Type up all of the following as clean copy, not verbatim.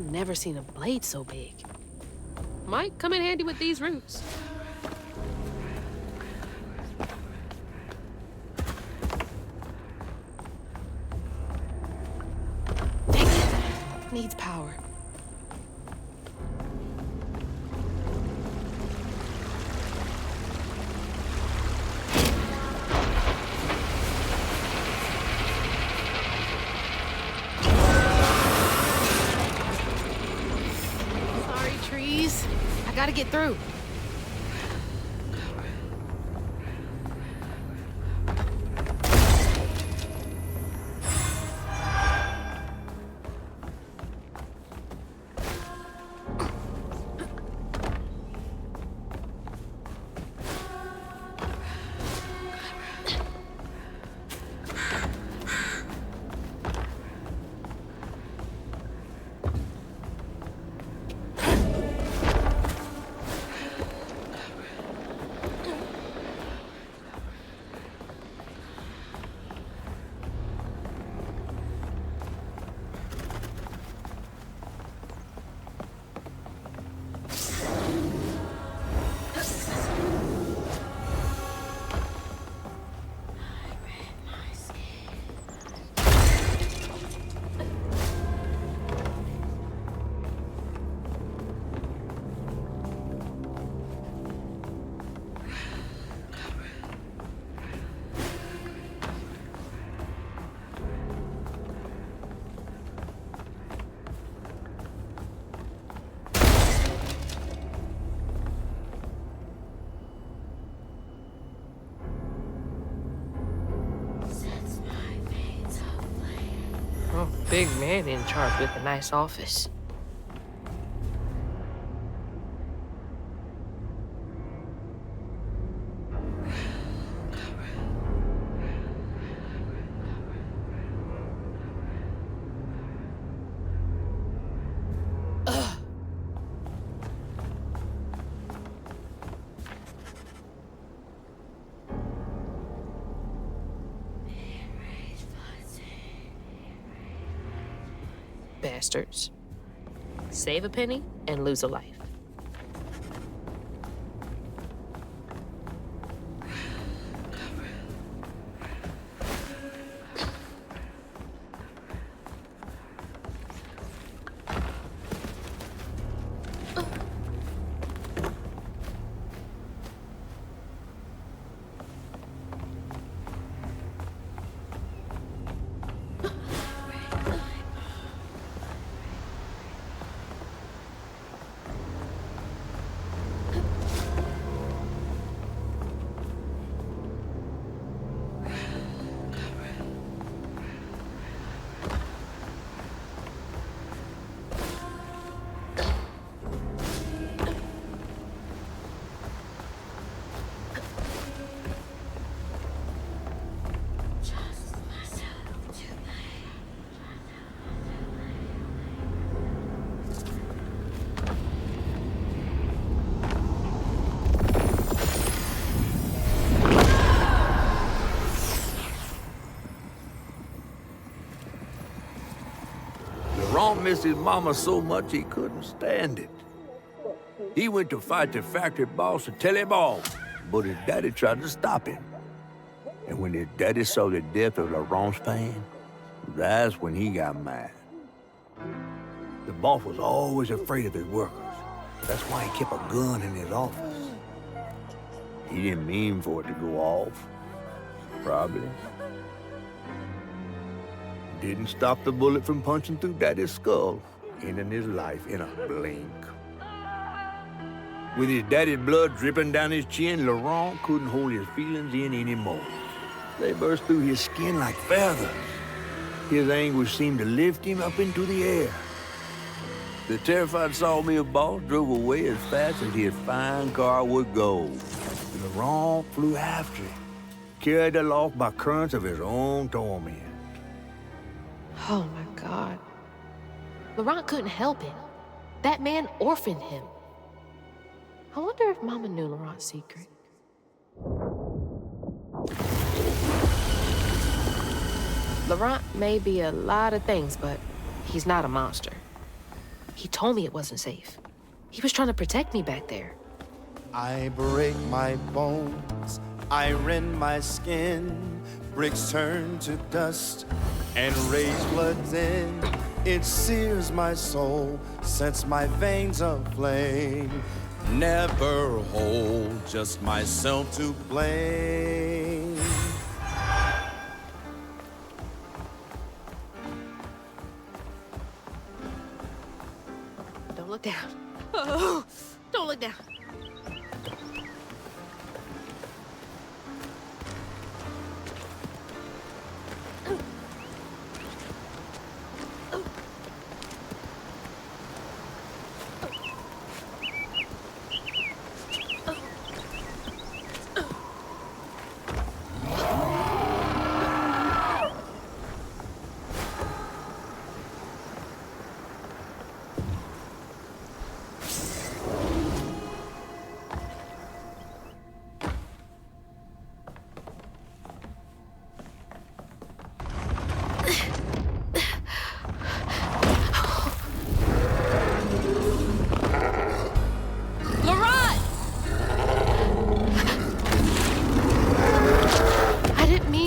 never seen a blade so big. Might come in handy with these roots. Dang it! Needs power. Gotta get through. Big man in charge with a nice office. Bastards. Save a penny and lose a life. Missed his mama so much he couldn't stand it. He went to fight the factory boss to tell him off, but his daddy tried to stop him. And when his daddy saw the death of Laurent's pain, that's when he got mad. The boss was always afraid of his workers. That's why he kept a gun in his office. He didn't mean for it to go off, probably. Didn't stop the bullet from punching through Daddy's skull, ending his life in a blink. With his daddy's blood dripping down his chin, Laurent couldn't hold his feelings in anymore. They burst through his skin like feathers. His anguish seemed to lift him up into the air. The terrified sawmill boss drove away as fast as his fine car would go. Laurent flew after it, carried aloft by currents of his own torment. Oh my God. Laurent couldn't help it. That man orphaned him. I wonder if Mama knew Laurent's secret. Laurent may be a lot of things, but he's not a monster. He told me it wasn't safe. He was trying to protect me back there. I break my bones, I rend my skin, bricks turn to dust, and rage floods in. It sears my soul, sets my veins aflame. Never hold, just myself to blame. Don't look down. Oh, don't look down.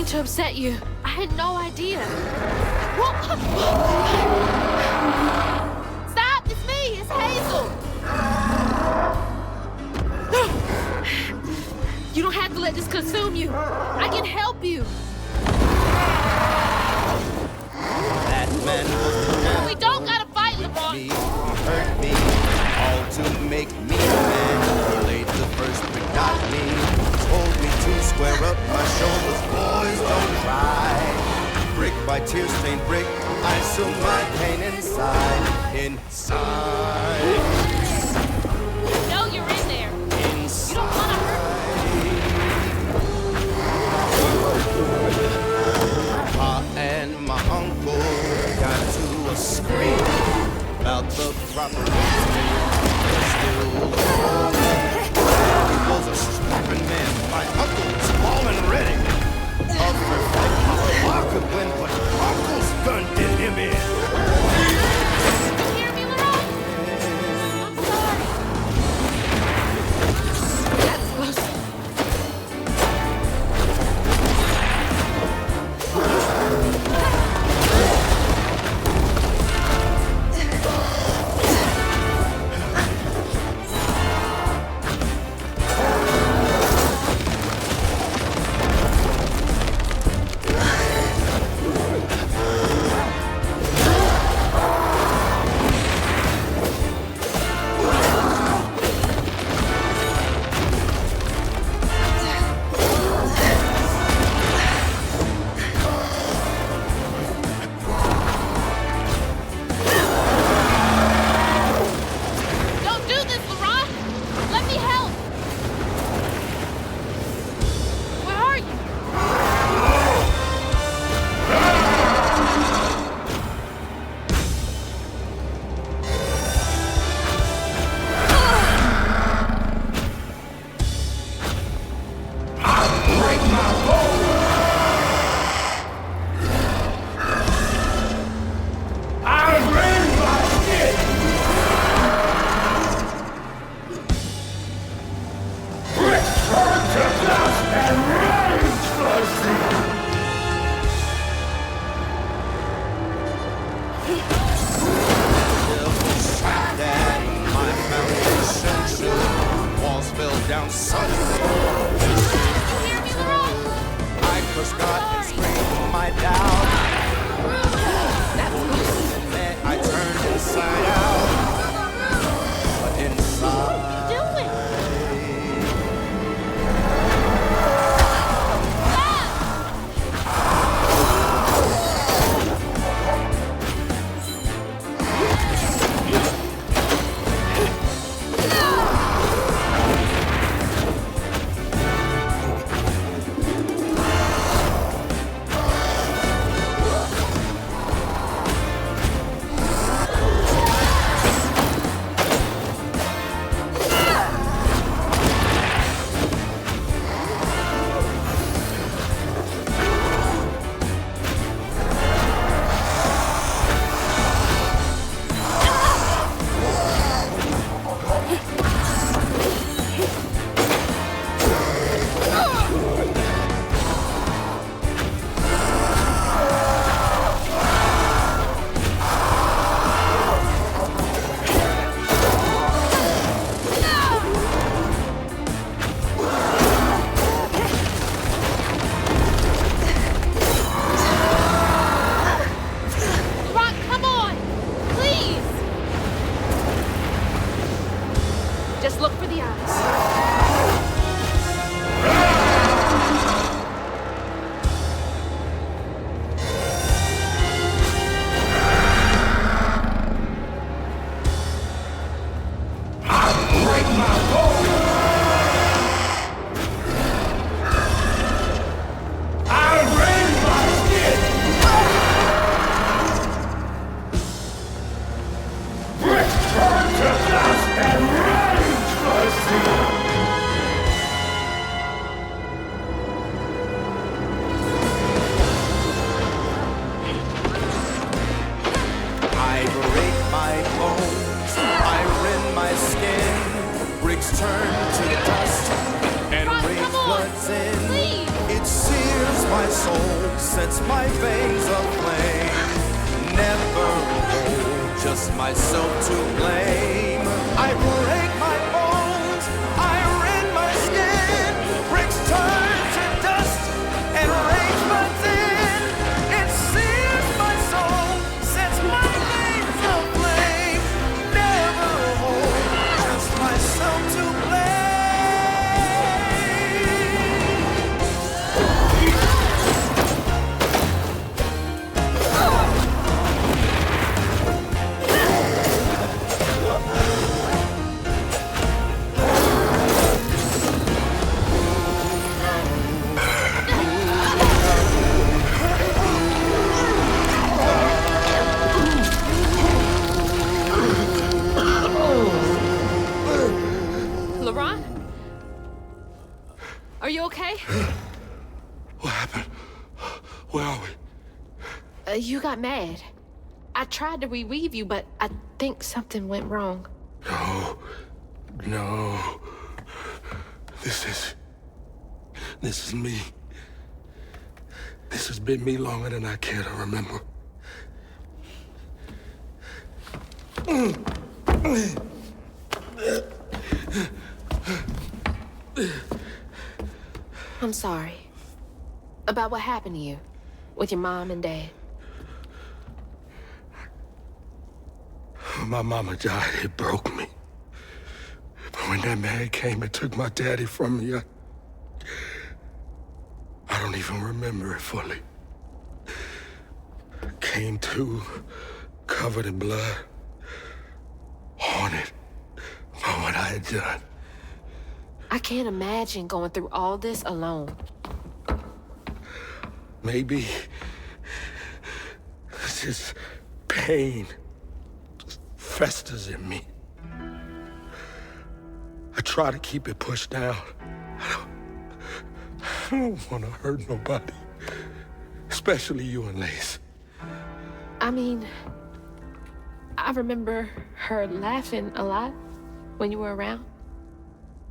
To upset you. I had no idea. Stop! It's me! It's Hazel! You don't have to let this consume you. I can help you. That man was We don't gotta fight, LeBron. me, hurt me, all to make me man. He laid the first brick, got me. Told me to square up my shoulders, boys, don't cry. Brick by tear-stained brick, I sew my pain inside. Inside. You know you're in there. Inside. You don't wanna hurt Pa and my uncle got to a scream about the property. Still he was a strapping man. My uncle was small and ready. A perfect Papa could win, but Uncle's gun did him in. You hear me, Leroy? I'm sorry. That's close. bricks turn to dust and rage floods in. Please. It sears my soul, sets my veins aflame. Never hold just myself to blame. I break my bones, I rend my skin. Bricks turn to dust and rage floods in. It sears my soul, sets my veins aflame. Never hold just myself to blame. Laurent? Are you okay? What happened? Where are we? You got mad. I tried to reweave you, but I think something went wrong. No. This is me. This has been me longer than I care to remember. I'm sorry. About what happened to you with your mom and dad. My mama died. It broke me. But when that man came and took my daddy from me, I don't even remember it fully. Came to, covered in blood, haunted by what I had done. I can't imagine going through all this alone. Maybe this pain just festers in me. I try to keep it pushed down. I don't want to hurt nobody, especially you and Lace. I mean, I remember her laughing a lot when you were around.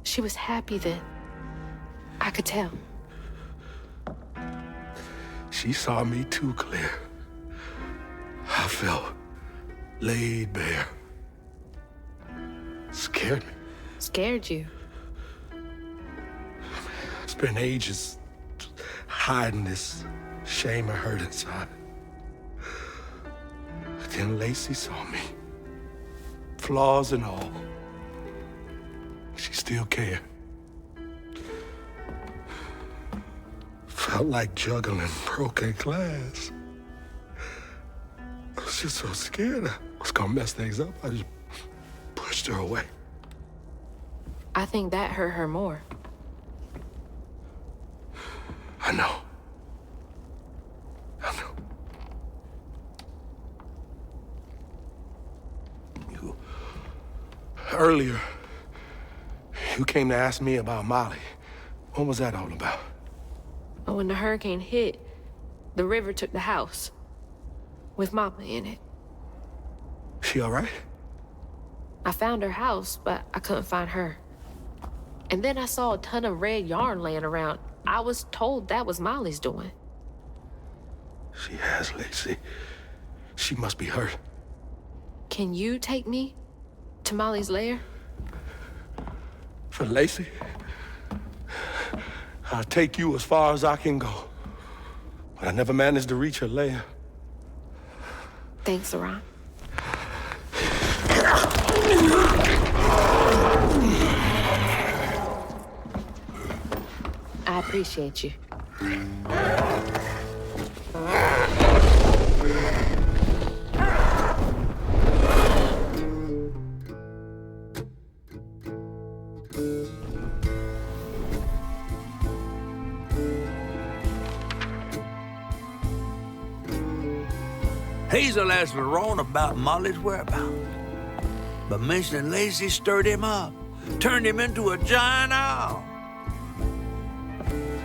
She was happy then. I could tell. She saw me too clear. I felt laid bare. Scared me. Scared you? It's been ages hiding this shame and hurt inside. But then Lacey saw me. Flaws and all. She still cared. Felt like juggling broken glass. I was just so scared I was gonna mess things up. I just pushed her away. I think that hurt her more. I know. Earlier, you came to ask me about Molly. What was that all about? But when the hurricane hit, the river took the house with Mama in it. She all right? I found her house, but I couldn't find her. And then I saw a ton of red yarn laying around. I was told that was Molly's doing. She has, Lacey. She must be hurt. Can you take me to Molly's lair? For Lacey? I'll take you as far as I can go. But I never managed to reach her lair. Thanks, Laurent. I appreciate you. Hazel asked Laurent about Molly's whereabouts, but mentioning Lacey stirred him up, turned him into a giant owl.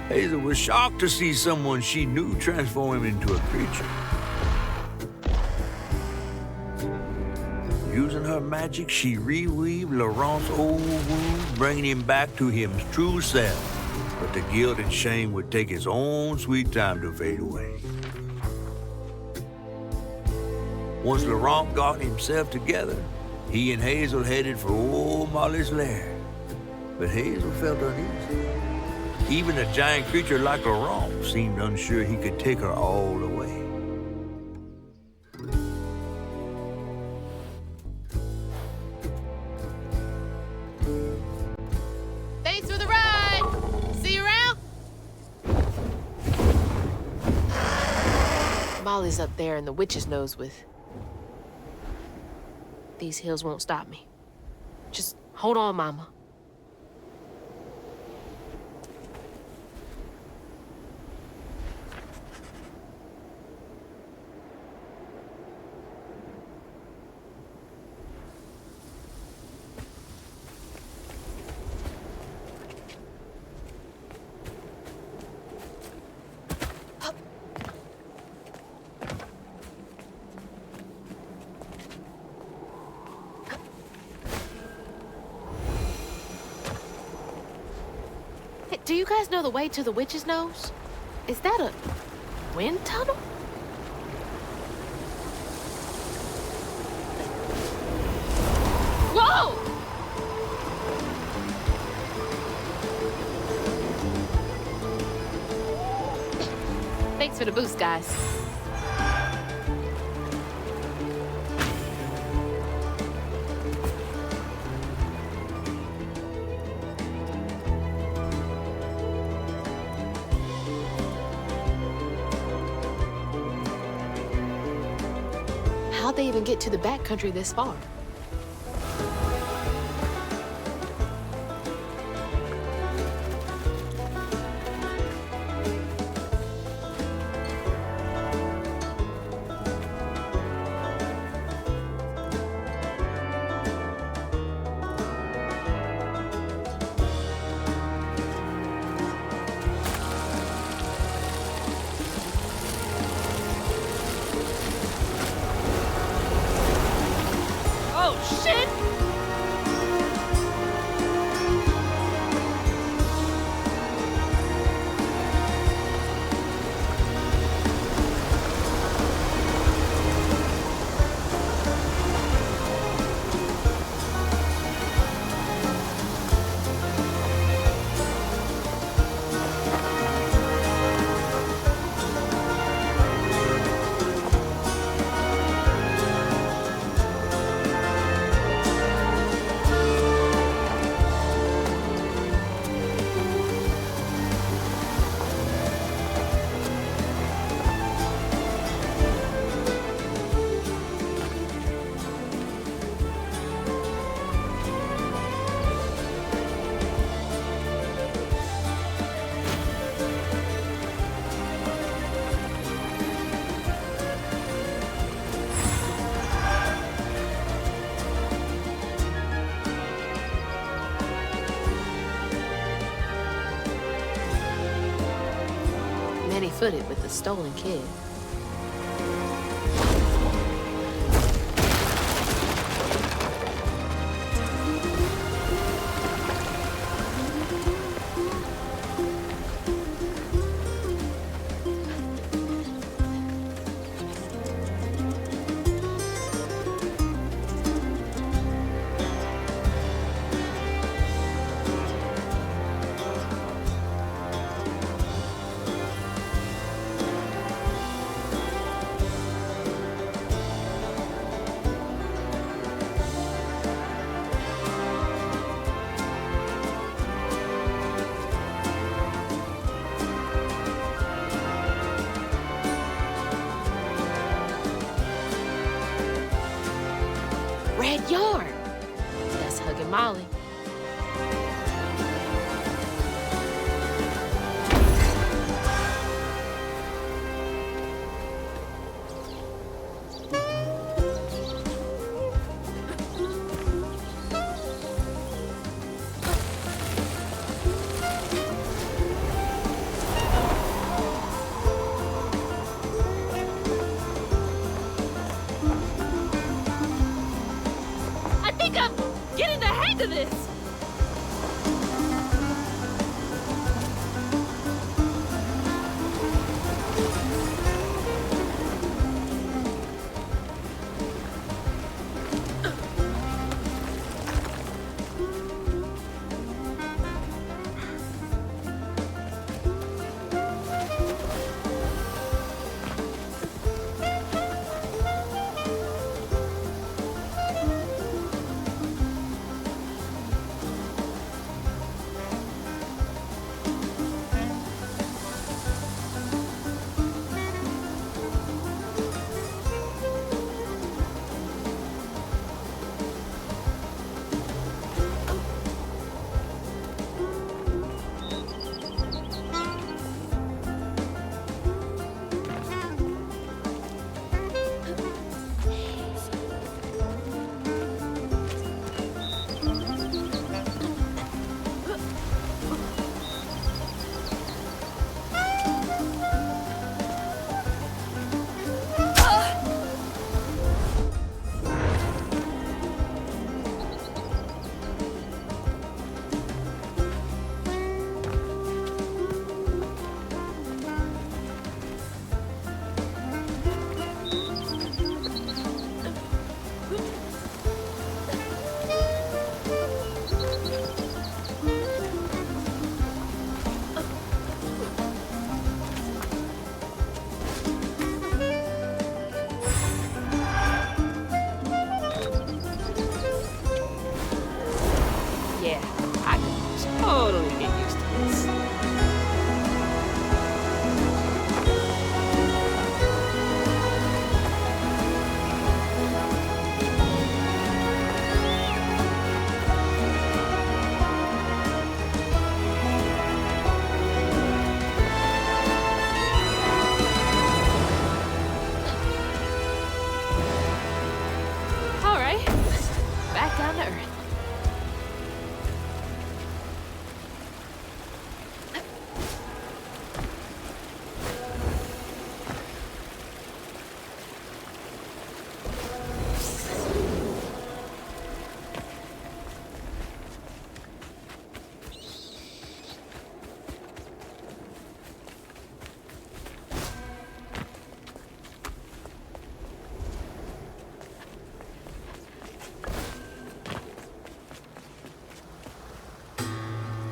Hazel was shocked to see someone she knew transform him into a creature. Using her magic, she reweaved Laurent's old wound, bringing him back to his true self. But the guilt and shame would take its own sweet time to fade away. Once Laurent got himself together, he and Hazel headed for old Molly's lair. But Hazel felt uneasy. Even a giant creature like Laurent seemed unsure he could take her all the way. Thanks for the ride! See you around? Molly's up there in the witch's nose with... These hills won't stop me. Just hold on, Mama. Do you guys know the way to the witch's nose? Is that a wind tunnel? Whoa! Thanks for the boost, guys. How'd they even get to the backcountry this far? Shit! Many-footed with the stolen kid. Red yarn. That's hugging Molly. end of this!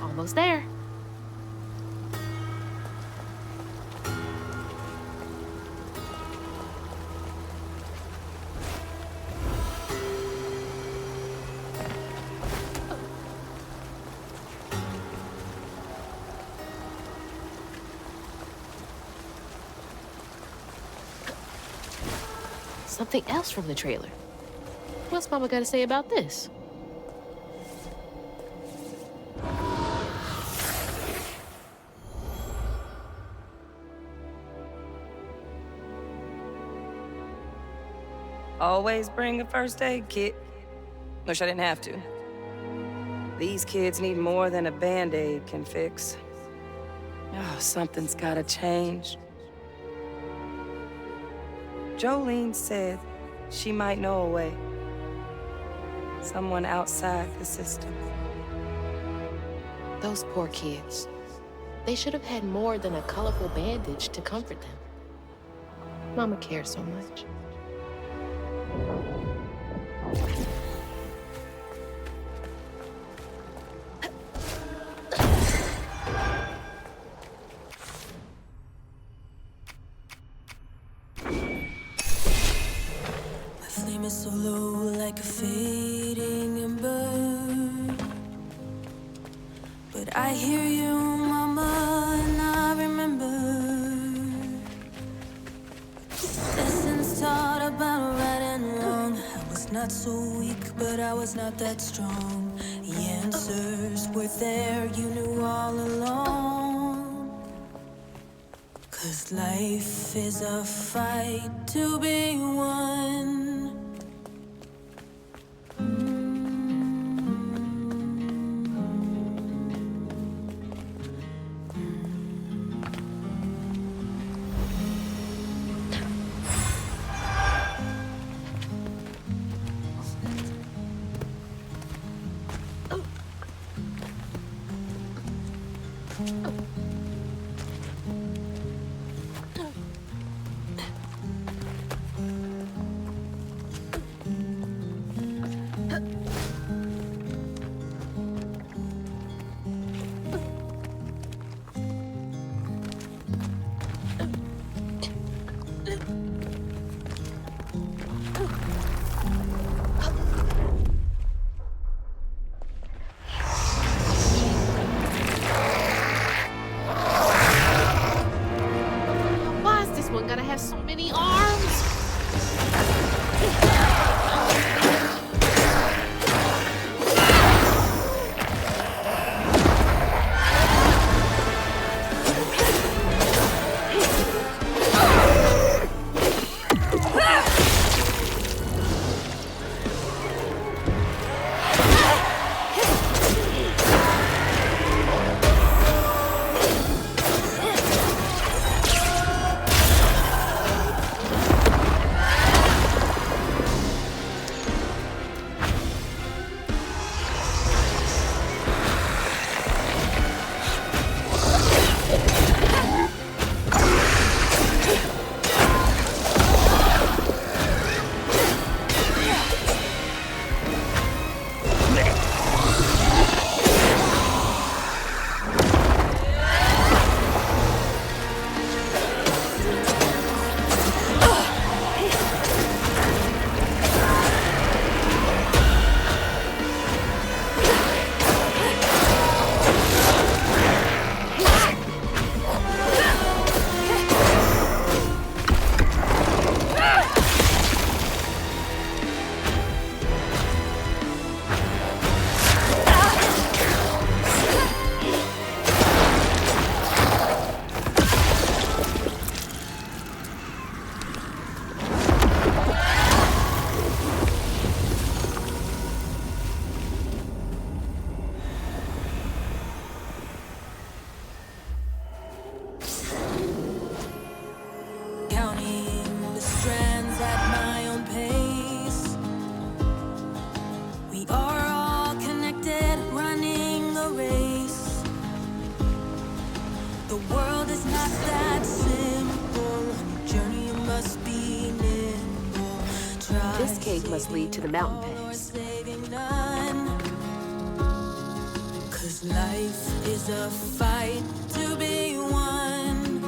Almost there. Something else from the trailer. What's Mama got to say about this? Always bring a first aid kit. Wish I didn't have to. These kids need more than a Band-Aid can fix. Oh, something's gotta change. Jolene said she might know a way. Someone outside the system. Those poor kids. They should have had more than a colorful bandage to comfort them. Mama cares so much. So low like a fading ember, but I hear you, Mama, and I remember lessons taught about right and wrong. I was not so weak, but I was not that strong. The answers were there, you knew all along. 'Cause life is a fight to be won. This cave must lead to the mountain pass. Cause life is a fight to be won.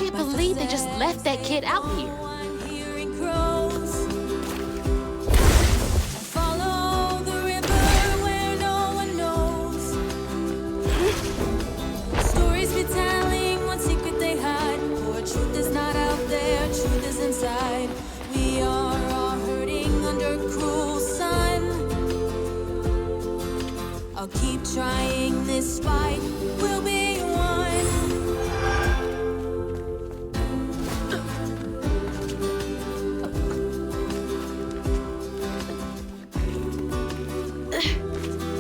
Can't believe they just left that kid out here. Hearing crows. Follow the river where no one knows. Stories be telling what secret they hide. For truth is not out there, truth is inside. We are all hurting under cruel sun. I'll keep trying, this fight will be won.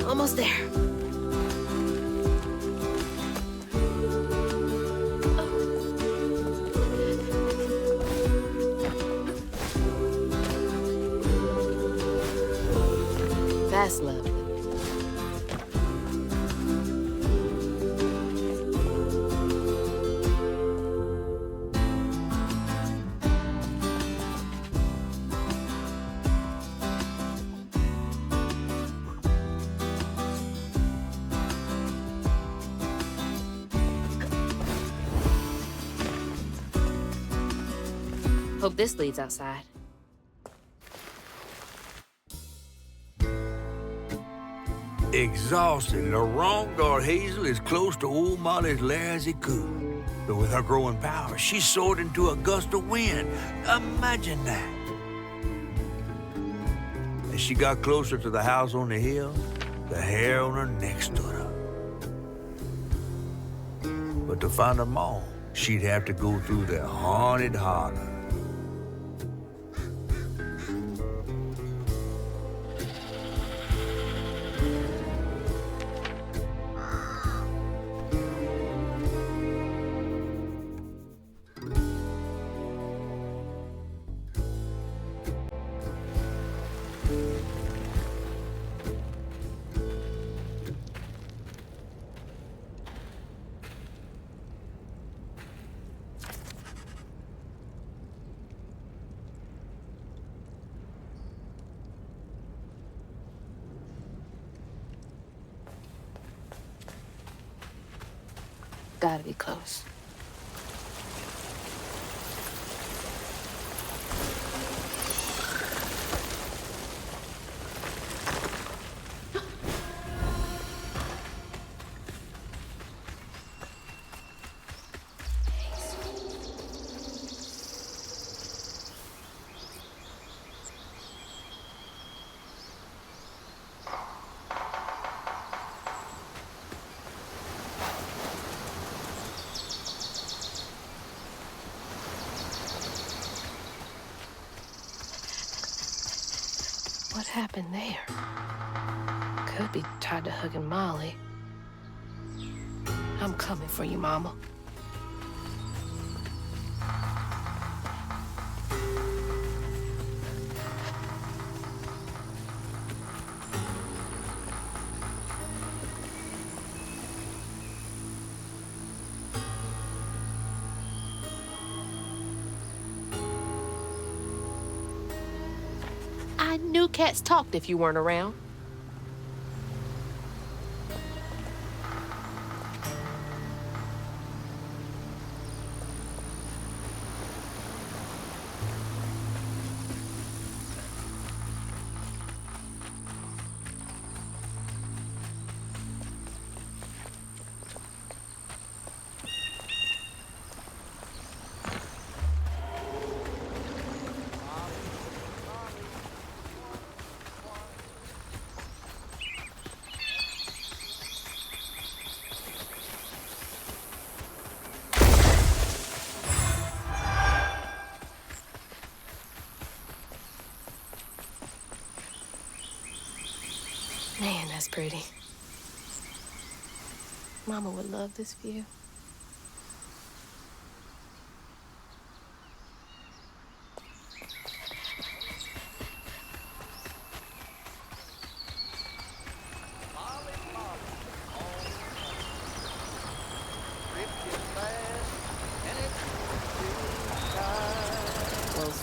Almost there. That's lovely. Hope this leads outside. Exhausted, Laurent got Hazel as close to old Molly's lair as he could. But with her growing power, she soared into a gust of wind. Imagine that. As she got closer to the house on the hill, the hair on her neck stood up. But to find her mom, she'd have to go through the haunted holler. Gotta be close. What happened there? Could be tied to hugging Molly. I'm coming for you, Mama. I knew cats talked if you weren't around. Man, that's pretty. Mama would love this view.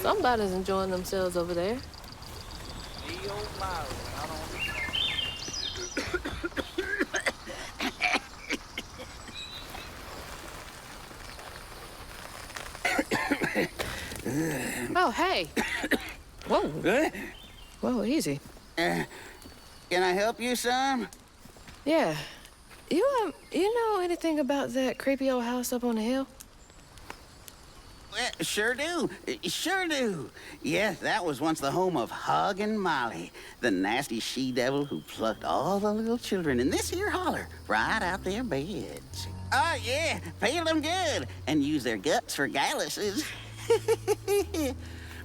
Somebody's enjoying themselves over there. Oh, hey. Whoa. Huh? Whoa, easy. Can I help you, son? Yeah. You know anything about that creepy old house up on the hill? Well, sure do. Sure do. Yes, that was once the home of Hug and Molly, the nasty she-devil who plucked all the little children in this here holler right out their beds. Oh, yeah, pay them good and use their guts for galluses.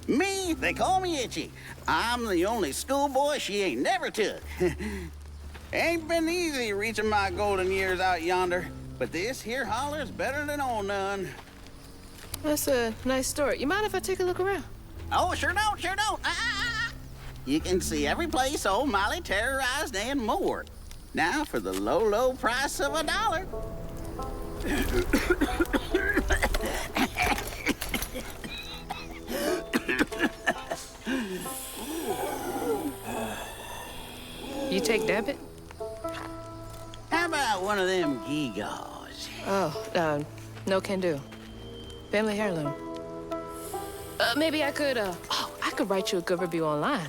Me, they call me Itchy. I'm the only schoolboy she ain't never took. Ain't been easy reaching my golden years out yonder, but this here holler's better than old none. That's a nice story. You mind if I take a look around? Oh, sure don't, sure don't. You can see every place old Molly terrorized and more. Now for the low, low price of $1. You take debit? How about one of them gewgaws? Oh, no can do. Family heirloom. Maybe I could, I could write you a good review online.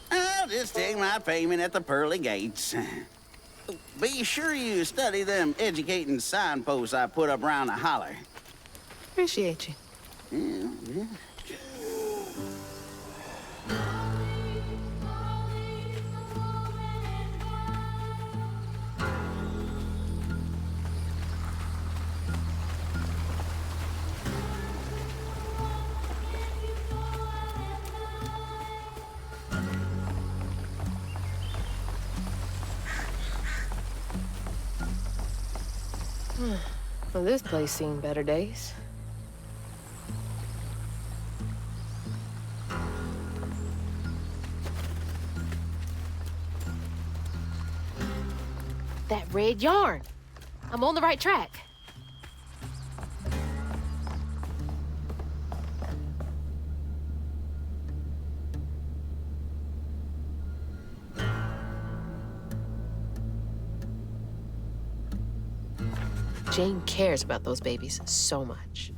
I'll just take my payment at the pearly gates. Be sure you study them educating signposts I put up around the holler. Appreciate you. Yeah. Well, this place seen better days. That red yarn. I'm on the right track. Jane cares about those babies so much.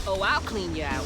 Oh, I'll clean you out.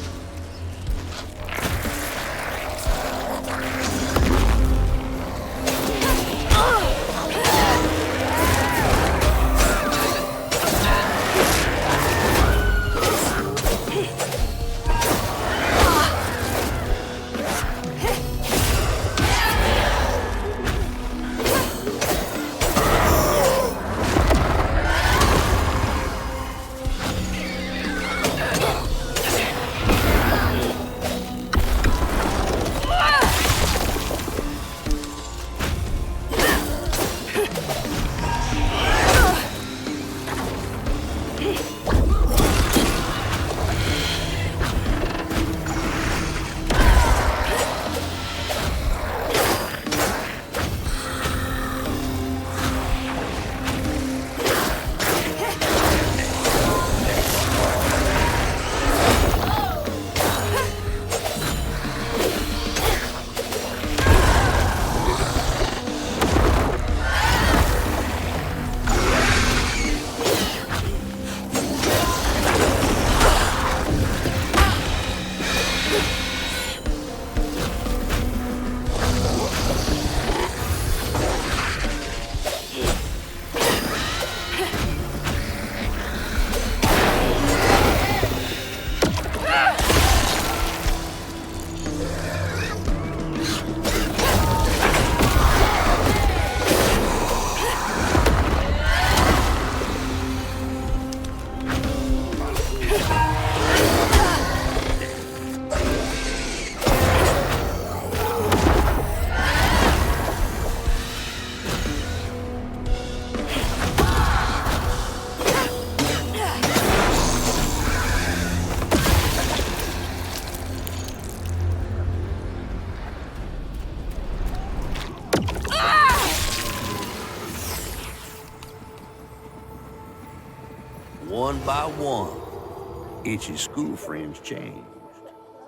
one by one, Itchy's school friends changed.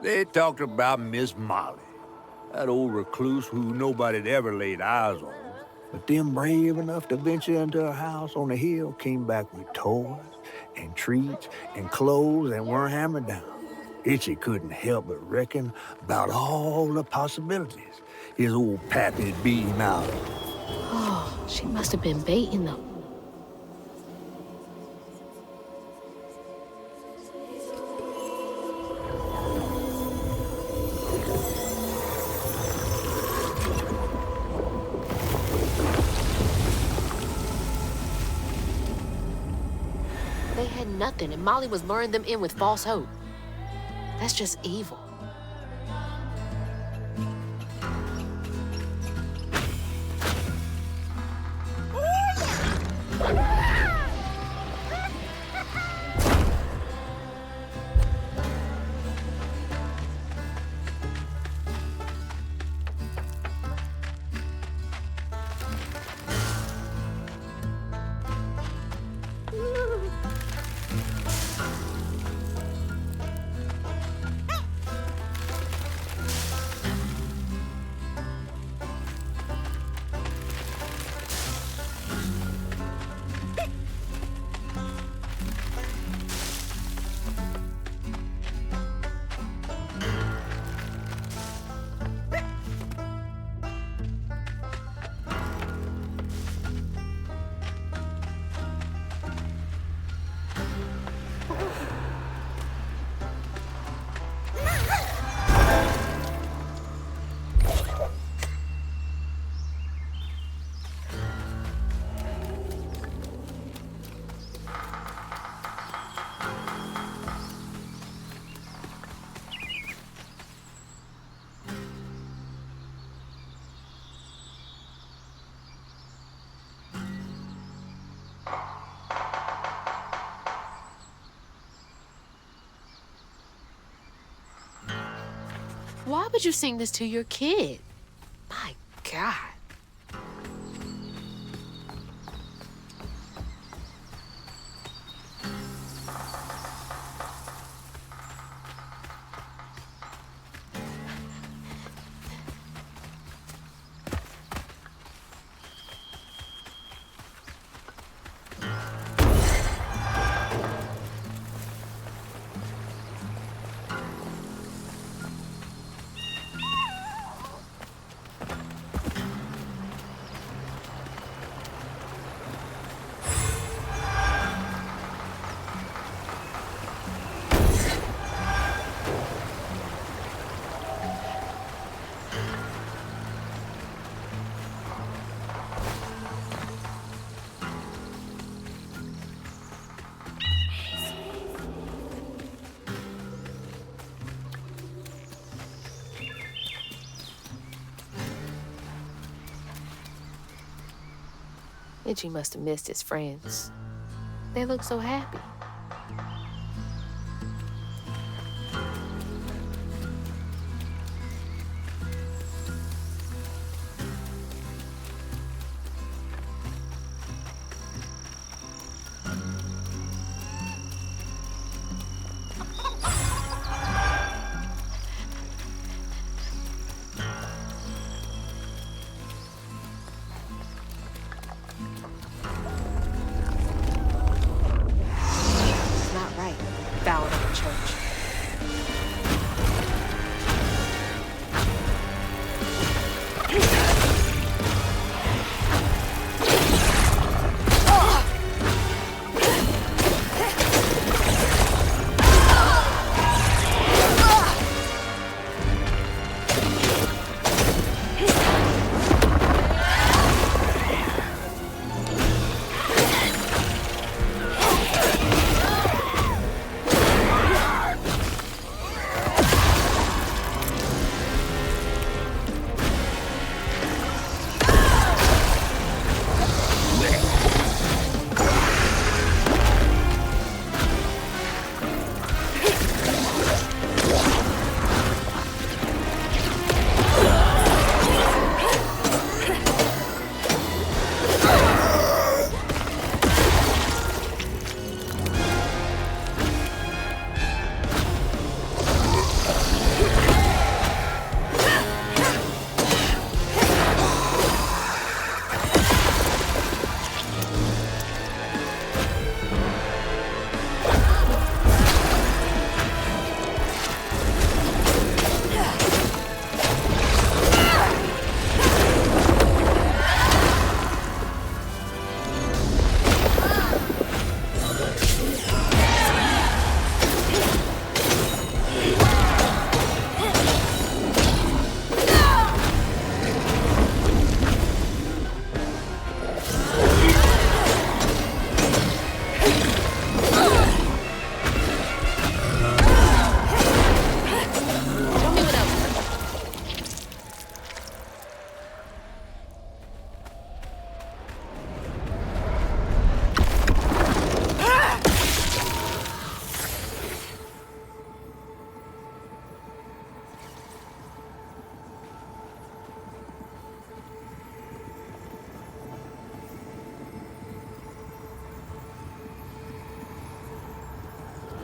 They talked about Miss Molly, that old recluse who nobody'd ever laid eyes on. But them brave enough to venture into her house on the hill came back with toys and treats and clothes that weren't hammered down. Itchy couldn't help but reckon about all the possibilities his old pappy'd beat him out of. Oh, she must have been baiting them. They had nothing, and Molly was luring them in with false hope. That's just evil. Why would you sing this to your kid? My God. Itchy must have missed his friends. They look so happy.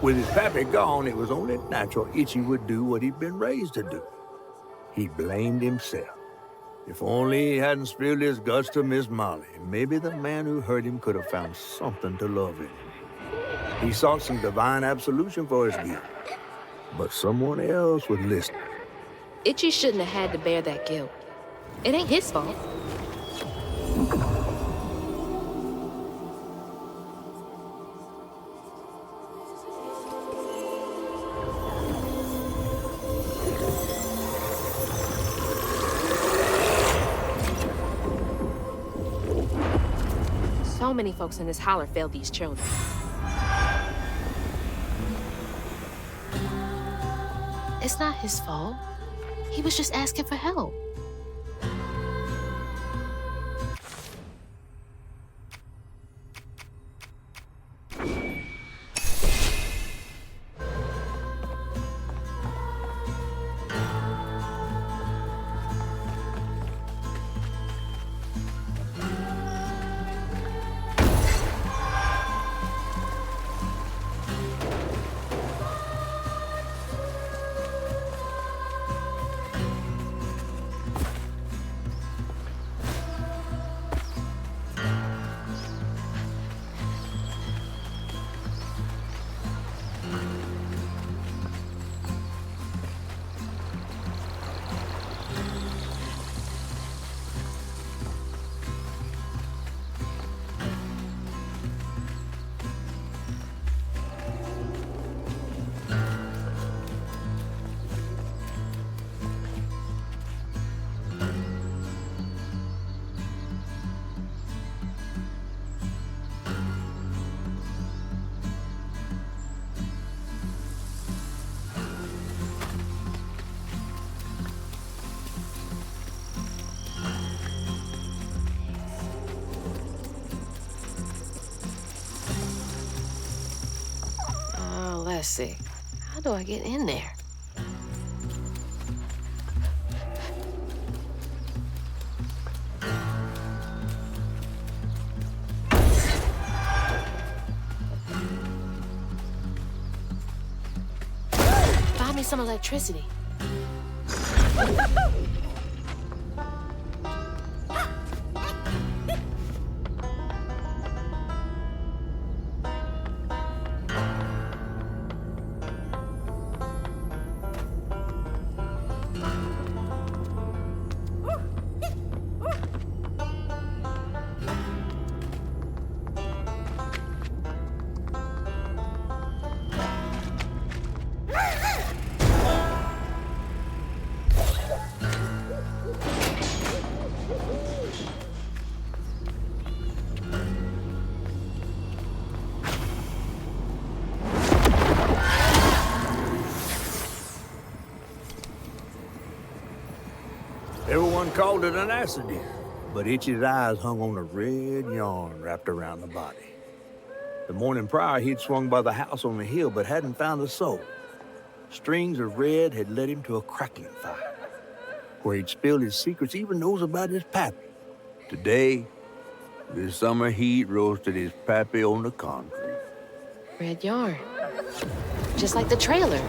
With his pappy gone, it was only natural Itchy would do what he'd been raised to do. He blamed himself. If only he hadn't spilled his guts to Miss Molly, maybe the man who hurt him could have found something to love in him. He sought some divine absolution for his guilt, but someone else would listen. Itchy shouldn't have had to bear that guilt. It ain't his fault. So many folks in this holler failed these children. It's not his fault. He was just asking for help. Let's see. How do I get in there? Find me some electricity. Everyone called it an accident, but Itchy's eyes hung on a red yarn wrapped around the body. The morning prior, he'd swung by the house on the hill, but hadn't found the soul. Strings of red had led him to a crackling fire, where he'd spilled his secrets, even those about his pappy. Today, the summer heat roasted his pappy on the concrete. Red yarn. Just like the trailer.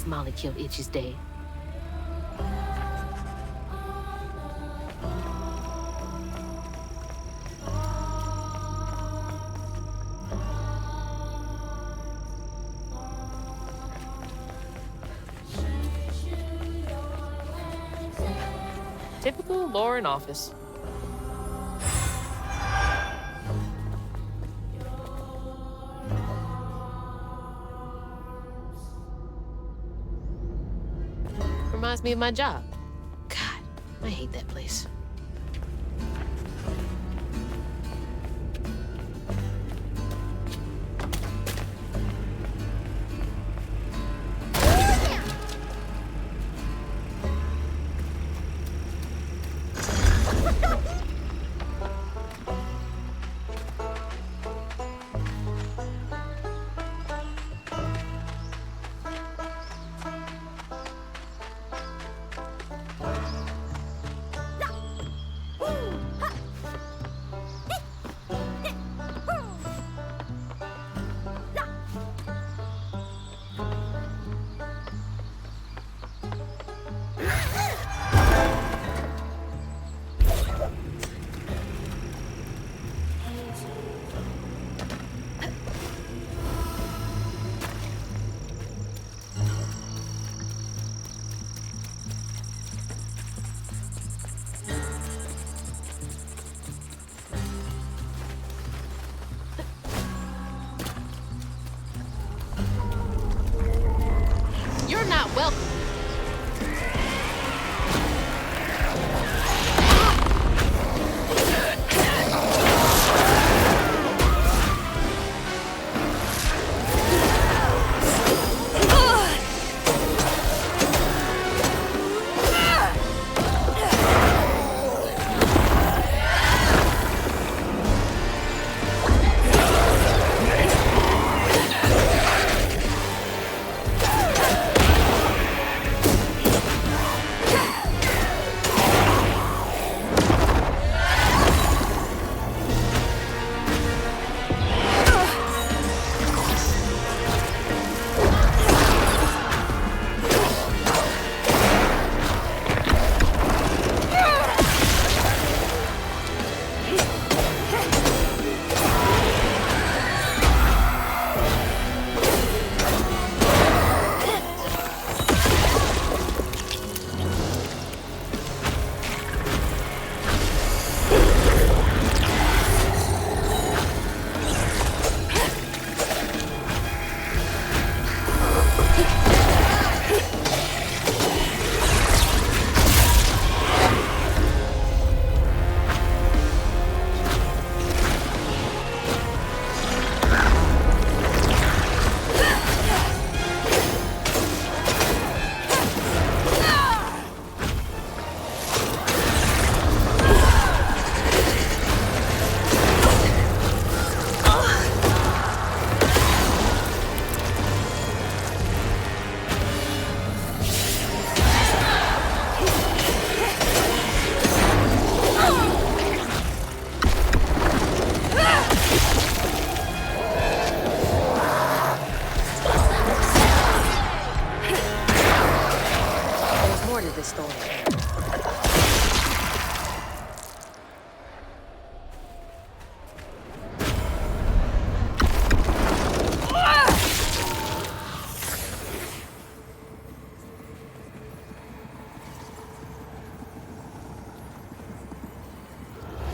Molly killed Itchy's dad. Typical Lauren office. Reminds me of my job. God, I hate that place. not welcome.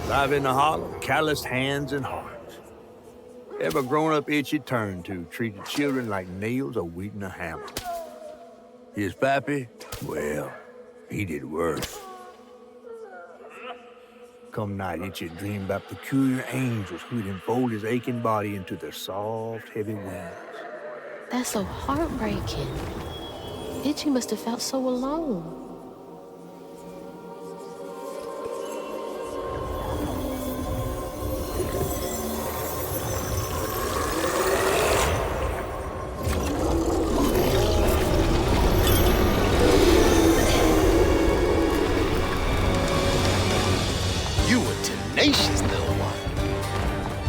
Live in the hollow, calloused hands and hearts. Ever grown-up itch you turned to, treated children like nails or wheat in a hammer. His pappy, well, he did worse. Come night, itch you dream about peculiar angels who'd enfold his aching body into their soft, heavy wings. That's so heartbreaking. Itchy must have felt so alone.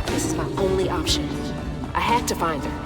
This is my only option. I had to find her.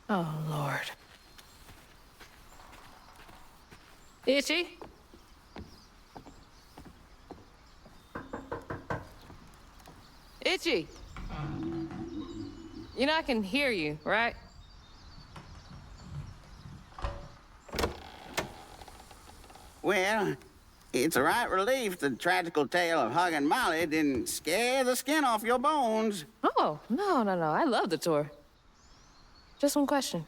Oh, Lord. Itchy? Itchy! You know I can hear you, right? Well, it's a right relief the tragical tale of Hug and Molly didn't scare the skin off your bones. Oh, no. I love the tour. Just one question.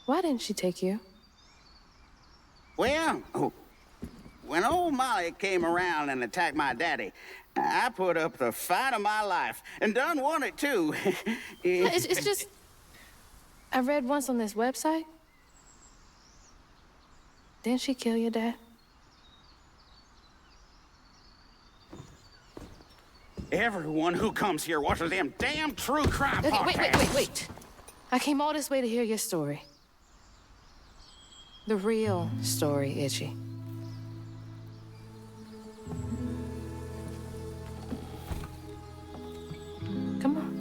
Why didn't she take you? Well, when old Molly came around and attacked my daddy, I put up the fight of my life, and done won it, too. It's just... I read once on this website. Didn't she kill your dad? Everyone who comes here watches them damn true crime podcasts. Wait. I came all this way to hear your story. The real story, Itchy. Come on.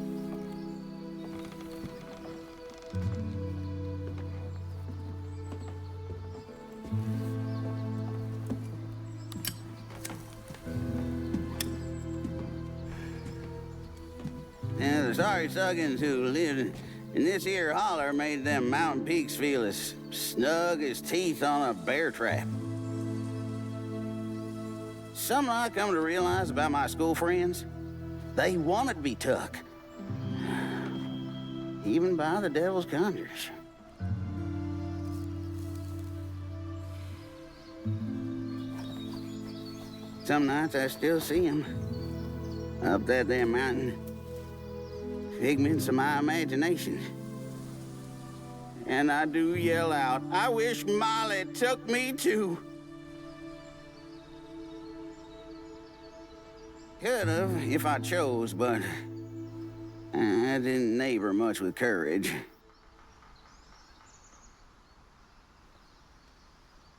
And the sorry Suggins who lived in this here holler made them mountain peaks feel as snug as teeth on a bear trap. Something I come to realize about my school friends, they wanted to be took. Even by the devil's conjures. Some nights I still see them up that damn mountain. Figments of my imagination. And I do yell out, I wish Molly took me too. Could have if I chose, but I didn't neighbor much with courage.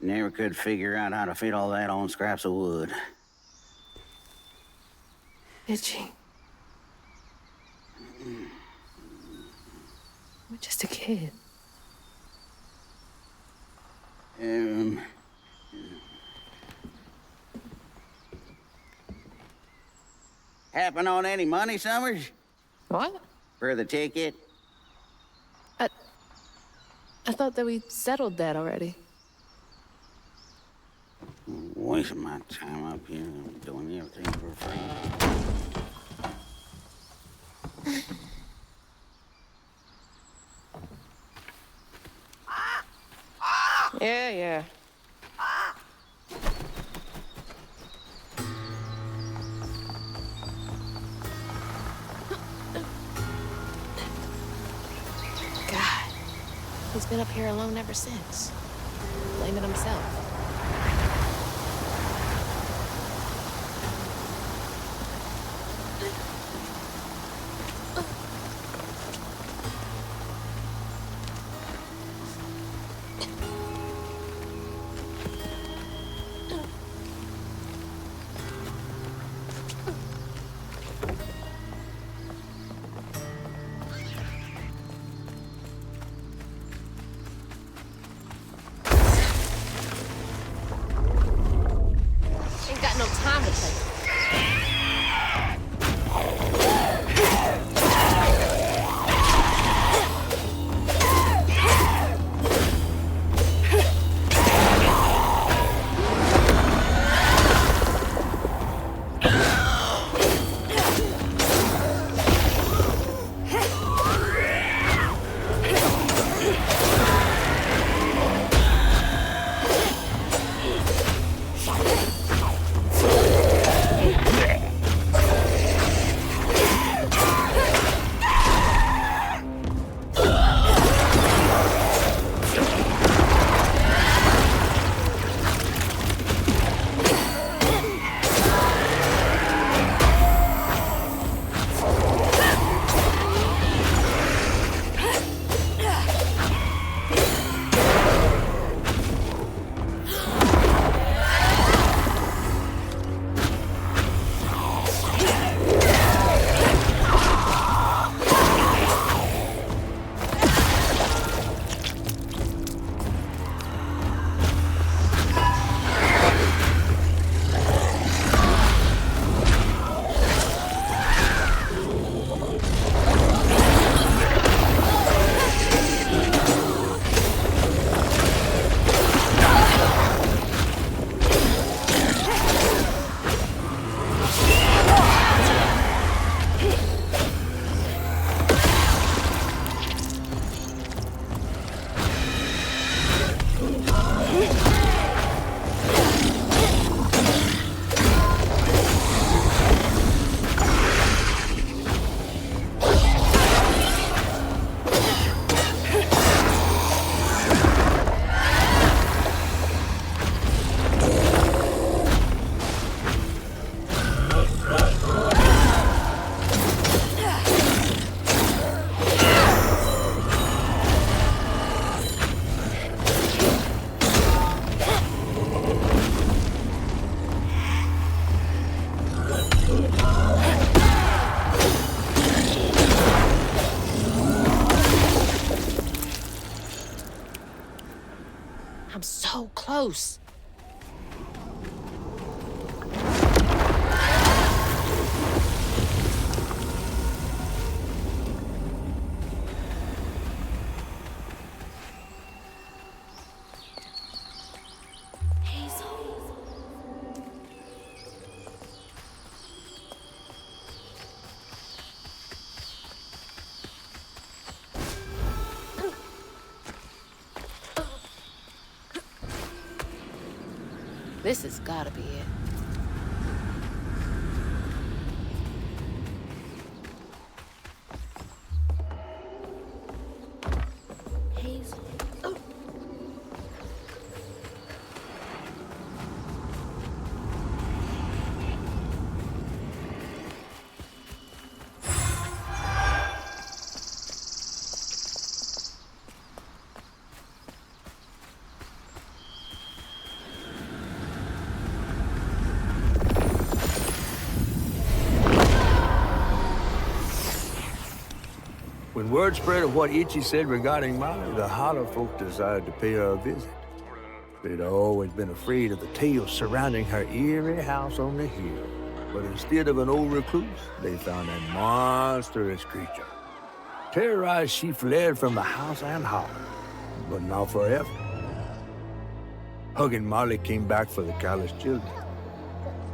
Never could figure out how to fit all that on scraps of wood. Itchy. We're just a kid. Happen on any money, Summers? What? For the ticket? I thought that we settled that already. Wasting my time up here doing everything for free. Yeah. God, he's been up here alone ever since. Blaming himself. so close. This has gotta be it. Hazel. Oh. When word spread of what Ichi said regarding Molly, the Hollow folk decided to pay her a visit. They'd always been afraid of the tales surrounding her eerie house on the hill. But instead of an old recluse, they found a monstrous creature. Terrorized, she fled from the house and hollow, but not forever. Hug and Molly came back for the callous children,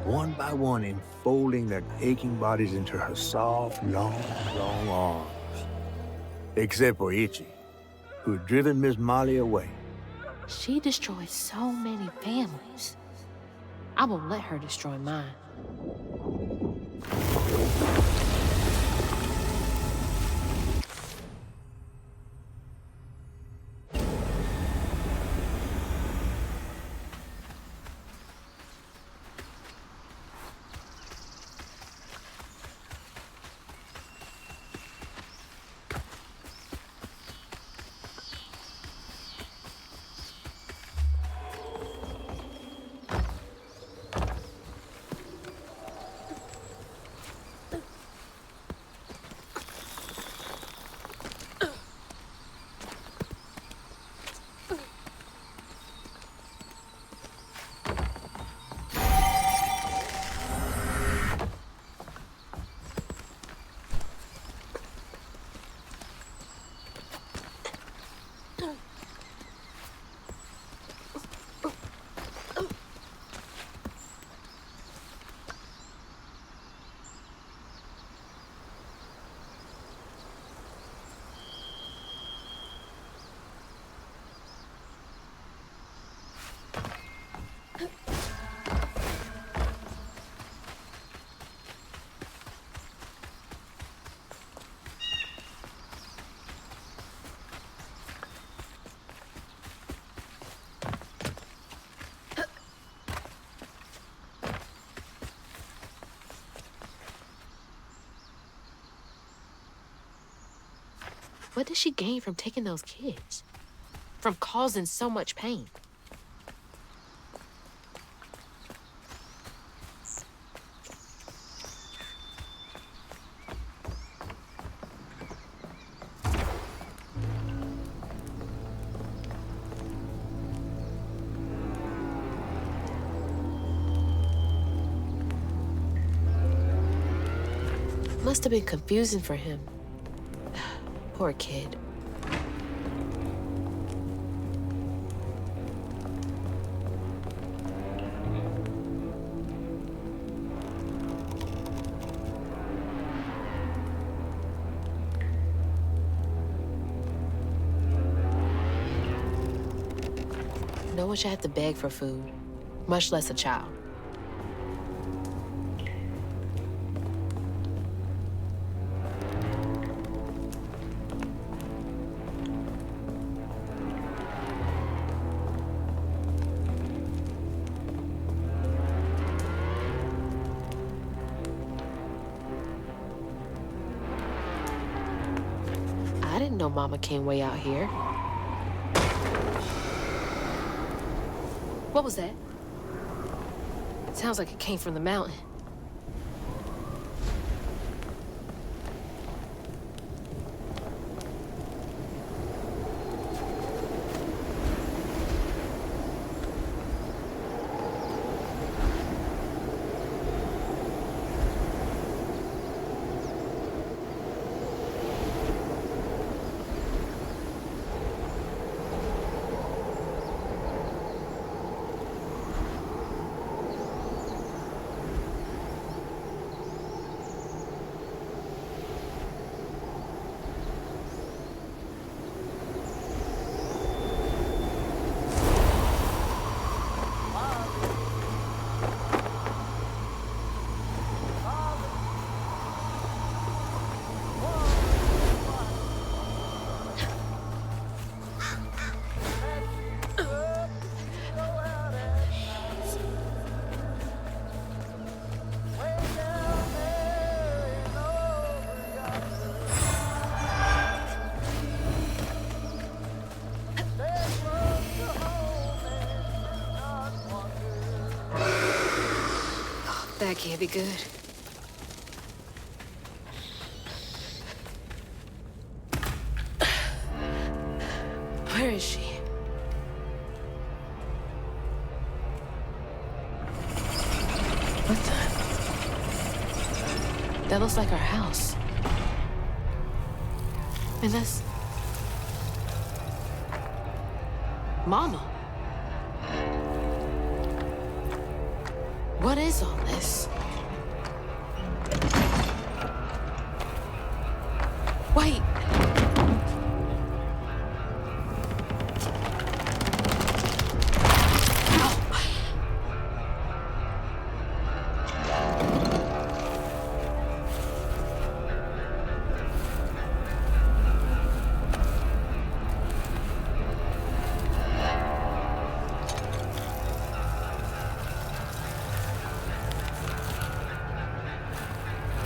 one by one enfolding their aching bodies into her soft, long arms. Except for Ichi, who had driven Miss Molly away. She destroyed so many families. I won't let her destroy mine. What did she gain from taking those kids? From causing so much pain? Must have been confusing for him. Poor kid. No one should have to beg for food, much less a child. I didn't know Mama came way out here. What was that? Sounds like it came from the mountain. That can't be good. Where is she? What the? That looks like our house. And that's... Mama. What is all this? Wait.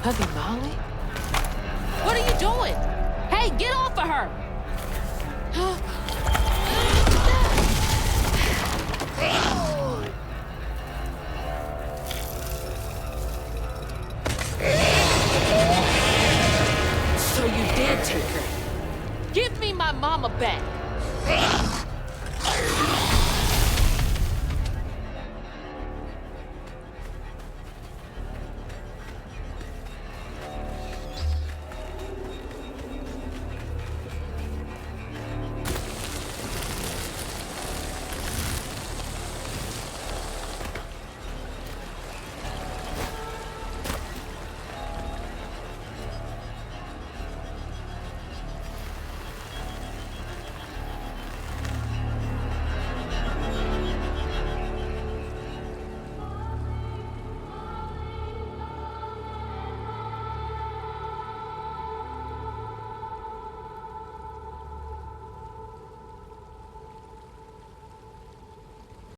Hubby Molly? What are you doing? Hey, get off of her! So you did take her. Give me my mama back.